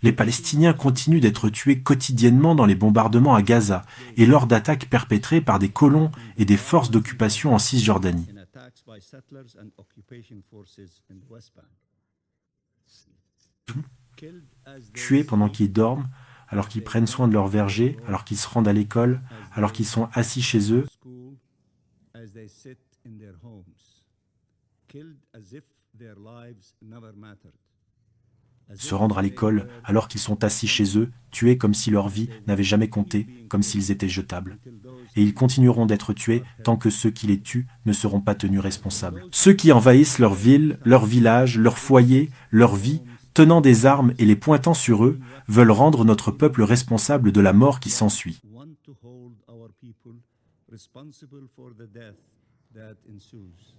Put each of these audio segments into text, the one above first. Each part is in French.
Les Palestiniens continuent d'être tués quotidiennement dans les bombardements à Gaza et lors d'attaques perpétrées par des colons et des forces d'occupation en Cisjordanie. Tués pendant qu'ils dorment, alors qu'ils prennent soin de leurs vergers, alors qu'ils se rendent à l'école, alors qu'ils sont assis chez eux. Se rendre à l'école alors qu'ils sont assis chez eux, tués comme si leur vie n'avait jamais compté, comme s'ils étaient jetables. Et ils continueront d'être tués tant que ceux qui les tuent ne seront pas tenus responsables. Ceux qui envahissent leur ville, leur village, leur foyer, leur vie, tenant des armes et les pointant sur eux, veulent rendre notre peuple responsable de la mort qui s'ensuit.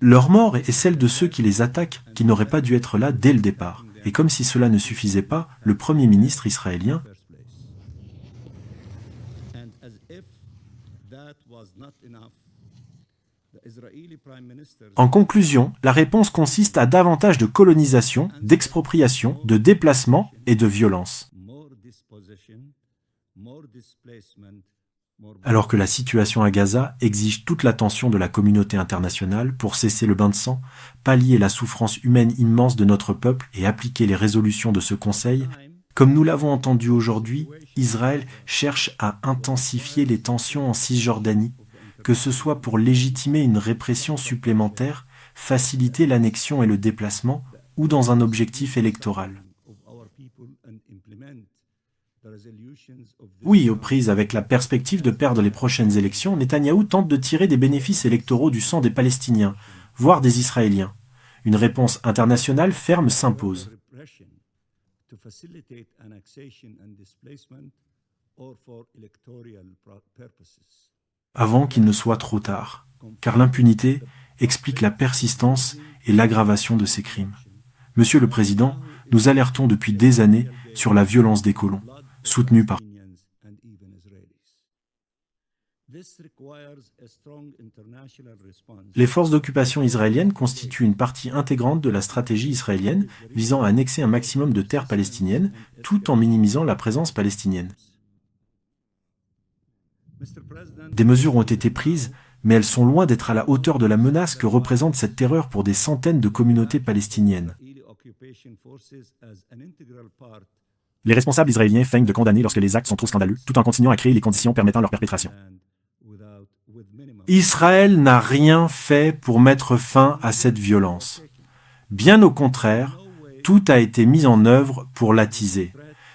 Leur mort est celle de ceux qui les attaquent, qui n'auraient pas dû être là dès le départ. Et comme si cela ne suffisait pas, le Premier ministre israélien En conclusion, la réponse consiste à davantage de colonisation, d'expropriation, de déplacement et de violence. Alors que la situation à Gaza exige toute l'attention de la communauté internationale pour cesser le bain de sang, pallier la souffrance humaine immense de notre peuple et appliquer les résolutions de ce Conseil, comme nous l'avons entendu aujourd'hui, Israël cherche à intensifier les tensions en Cisjordanie, que ce soit pour légitimer une répression supplémentaire, faciliter l'annexion et le déplacement, ou dans un objectif électoral. Oui, aux prises avec la perspective de perdre les prochaines élections, Netanyahou tente de tirer des bénéfices électoraux du sang des Palestiniens, voire des Israéliens. Une réponse internationale ferme s'impose. Avant qu'il ne soit trop tard, car l'impunité explique la persistance et l'aggravation de ces crimes. Monsieur le Président, nous alertons depuis des années sur la violence des colons, soutenue par Les forces d'occupation israéliennes constituent une partie intégrante de la stratégie israélienne visant à annexer un maximum de terres palestiniennes, tout en minimisant la présence palestinienne. Des mesures ont été prises, mais elles sont loin d'être à la hauteur de la menace que représente cette terreur pour des centaines de communautés palestiniennes. Les responsables israéliens feignent de condamner lorsque les actes sont trop scandaleux, tout en continuant à créer les conditions permettant leur perpétration. Israël n'a rien fait pour mettre fin à cette violence. Bien au contraire, tout a été mis en œuvre pour l'attiser.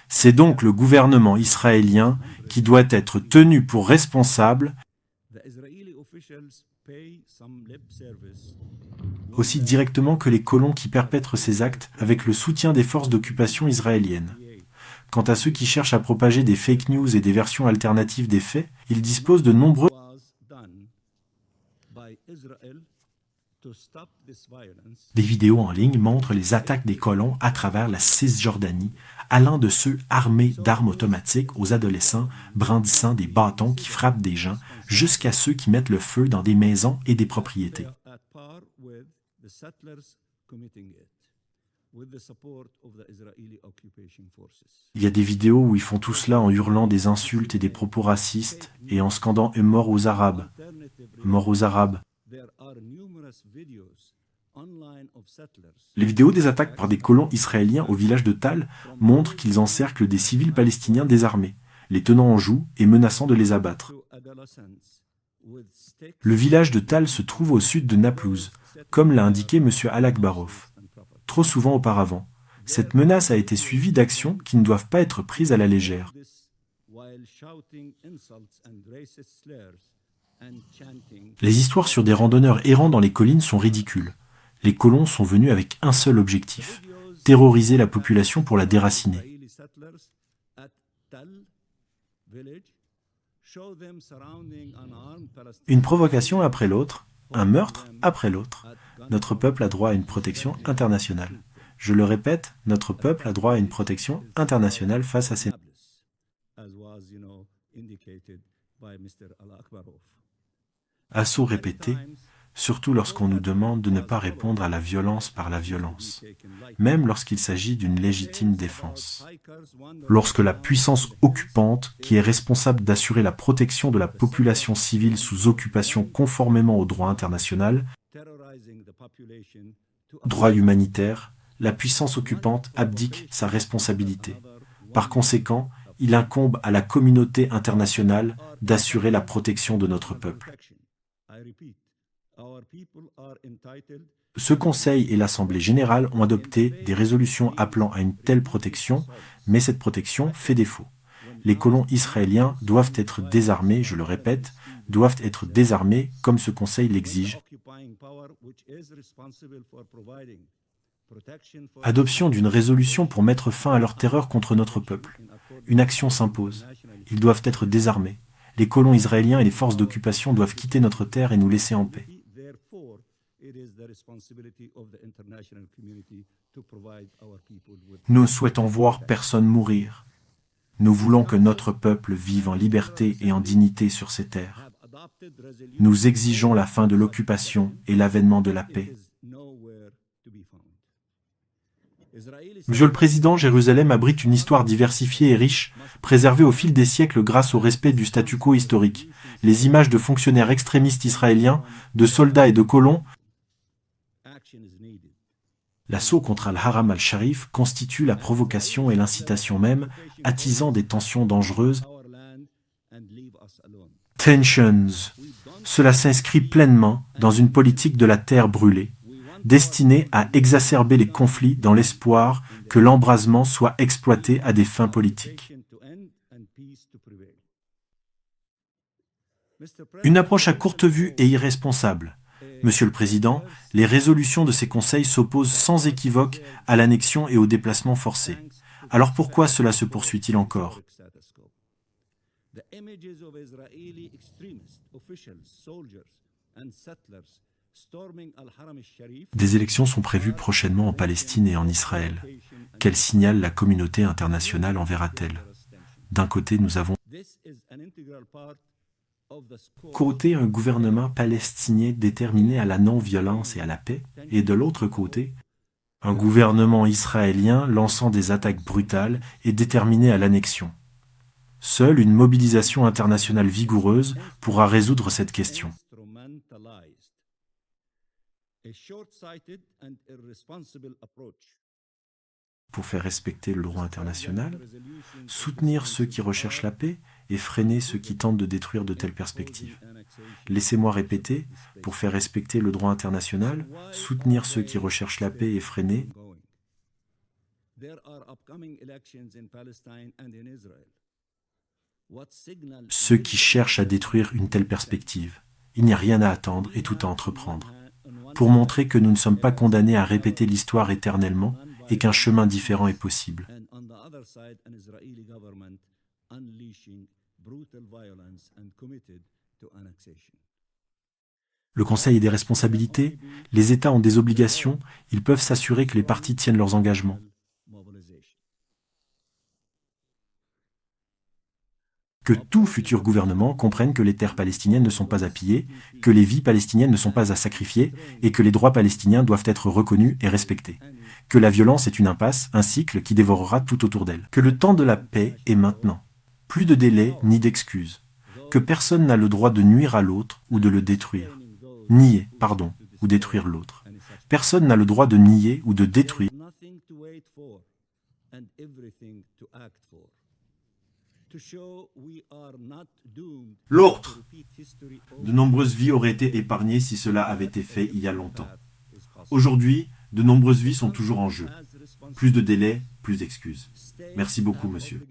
C'est donc le gouvernement israélien qui doit être tenu pour responsable, aussi directement que les colons qui perpètrent ces actes avec le soutien des forces d'occupation israéliennes. Quant à ceux qui cherchent à propager des fake news et des versions alternatives des faits, ils disposent de nombreux Des vidéos en ligne montrent les attaques des colons à travers la Cisjordanie, allant de ceux armés d'armes automatiques aux adolescents brandissant des bâtons qui frappent des gens, jusqu'à ceux qui mettent le feu dans des maisons et des propriétés. Il y a des vidéos où ils font tout cela en hurlant des insultes et des propos racistes et en scandant « mort aux Arabes »,« mort aux Arabes ». Les vidéos des attaques par des colons israéliens au village de Tal montrent qu'ils encerclent des civils palestiniens désarmés, les tenant en joue et menaçant de les abattre. Le village de Tal se trouve au sud de Naplouse, comme l'a indiqué M. Al-Akbarov. Trop souvent auparavant, cette menace a été suivie d'actions qui ne doivent pas être prises à la légère. Les histoires sur des randonneurs errant dans les collines sont ridicules. Les colons sont venus avec un seul objectif, terroriser la population pour la déraciner. Une provocation après l'autre, un meurtre après l'autre. Notre peuple a droit à une protection internationale. Je le répète, notre peuple a droit à une protection internationale face à ces... Assauts répétés, surtout lorsqu'on nous demande de ne pas répondre à la violence par la violence, même lorsqu'il s'agit d'une légitime défense. Lorsque la puissance occupante, qui est responsable d'assurer la protection de la population civile sous occupation conformément au droit international, droit humanitaire, la puissance occupante abdique sa responsabilité. Par conséquent, il incombe à la communauté internationale d'assurer la protection de notre peuple. Ce Conseil et l'Assemblée générale ont adopté des résolutions appelant à une telle protection, mais cette protection fait défaut. Les colons israéliens doivent être désarmés, je le répète, doivent être désarmés comme ce Conseil l'exige. Adoption d'une résolution pour mettre fin à leur terreur contre notre peuple. Une action s'impose. Ils doivent être désarmés. Les colons israéliens et les forces d'occupation doivent quitter notre terre et nous laisser en paix. Nous ne souhaitons voir personne mourir. Nous voulons que notre peuple vive en liberté et en dignité sur ces terres. Nous exigeons la fin de l'occupation et l'avènement de la paix. Monsieur le Président, Jérusalem abrite une histoire diversifiée et riche, préservée au fil des siècles grâce au respect du statu quo historique. Les images de fonctionnaires extrémistes israéliens, de soldats et de colons. L'assaut contre Al-Haram al-Sharif constitue la provocation et l'incitation même, attisant des tensions dangereuses. Tensions. Cela s'inscrit pleinement dans une politique de la terre brûlée, destinée à exacerber les conflits dans l'espoir que l'embrasement soit exploité à des fins politiques. Une approche à courte vue et irresponsable. Monsieur le Président, les résolutions de ces conseils s'opposent sans équivoque à l'annexion et au déplacement forcé. Alors pourquoi cela se poursuit-il encore ? Des élections sont prévues prochainement en Palestine et en Israël. Quel signal la communauté internationale enverra-t-elle ? D'un côté, nous avons côté un gouvernement palestinien déterminé à la non-violence et à la paix, et de l'autre côté, un gouvernement israélien lançant des attaques brutales et déterminé à l'annexion. Seule une mobilisation internationale vigoureuse pourra résoudre cette question. Pour faire respecter le droit international, soutenir ceux qui recherchent la paix et freiner ceux qui tentent de détruire de telles perspectives. Laissez-moi répéter, pour faire respecter le droit international, soutenir ceux qui recherchent la paix et freiner ceux qui cherchent à détruire une telle perspective. Il n'y a rien à attendre et tout à entreprendre. Pour montrer que nous ne sommes pas condamnés à répéter l'histoire éternellement et qu'un chemin différent est possible. Le Conseil a des responsabilités, les États ont des obligations, ils peuvent s'assurer que les parties tiennent leurs engagements. Que tout futur gouvernement comprenne que les terres palestiniennes ne sont pas à piller, que les vies palestiniennes ne sont pas à sacrifier et que les droits palestiniens doivent être reconnus et respectés. Que la violence est une impasse, un cycle qui dévorera tout autour d'elle. Que le temps de la paix est maintenant. Plus de délai ni d'excuses. Que personne n'a le droit de nuire à l'autre ou de le détruire. Ou détruire l'autre. Personne n'a le droit de nier ou de détruire l'autre. De nombreuses vies auraient été épargnées si cela avait été fait il y a longtemps. Aujourd'hui, de nombreuses vies sont toujours en jeu. Plus de délais, plus d'excuses. Merci beaucoup, monsieur.